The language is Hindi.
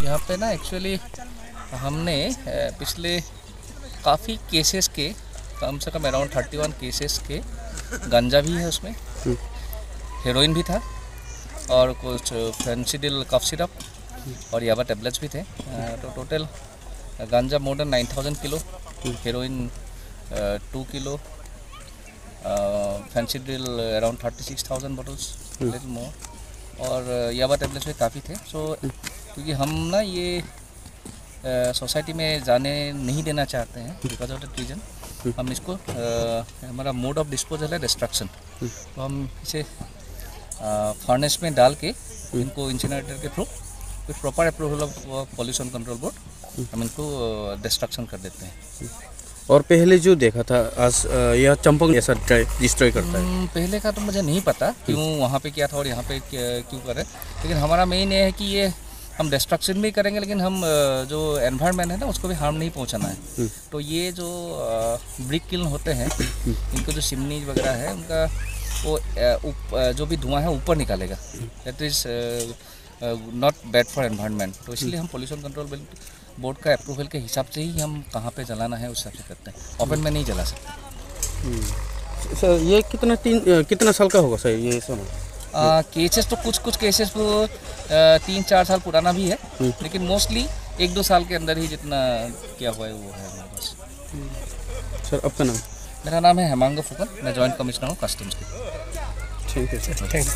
यहाँ पे ना एक्चुअली हमने पिछले काफ़ी केसेस के कम से कम अराउंड 31 केसेस के गांजा भी है उसमें, हेरोइन भी था और कुछ फेंसिडिल कफ सिरप और याबा टेबलेट्स भी थे। तो total ganja more than 9000 kilo, heroin 2 kilo, Phensedyl around 36,000 bottles, little more, और याबा टेबलेट्स भी काफ़ी थे। सो क्योंकि हम ना ये सोसाइटी में जाने नहीं देना चाहते हैं बिकॉज ऑफ द रीजन, हम इसको हमारा मोड ऑफ डिस्पोजल है डिस्ट्रक्शन, तो हम इसे फर्नेस में डाल के इनको इंसिनरेटर के through with proper approval of pollution control board हम इनको डिस्ट्रक्शन कर देते हैं। और पहले जो देखा था आज यह चंपंग ऐसा डिस्ट्रॉय करता है? पहले का तो मुझे नहीं पता क्यों वहाँ पे किया था और यहाँ पे क्यों करे, लेकिन हमारा मेन ये है कि ये हम डिस्ट्रक्शन भी करेंगे लेकिन हम जो एनवायरनमेंट है ना उसको भी हार्म नहीं पहुँचाना है। तो ये जो ब्रिक किल्न होते हैं इनको जो चिमनीज वगैरह है उनका वो जो भी धुआं है ऊपर निकालेगा, that is not bad for environment. तो इसलिए हम पोल्यूशन कंट्रोल बोर्ड का अप्रूवल के हिसाब से ही हम कहाँ पे जलाना है उस हिसाब से करते हैं, ओपन में नहीं जला सकते। सर ये कितना साल का होगा सर ये समय? केसेस तो कुछ केसेस 3-4 साल पुराना भी है, लेकिन मोस्टली 1-2 साल के अंदर ही जितना क्या हुआ है वो है हमारे पास। सर आपका नाम? मेरा नाम है हेमांग फुकन, मैं जॉइंट कमिश्नर हूँ कस्टम्स के। ठीक है सर, थैंक यू।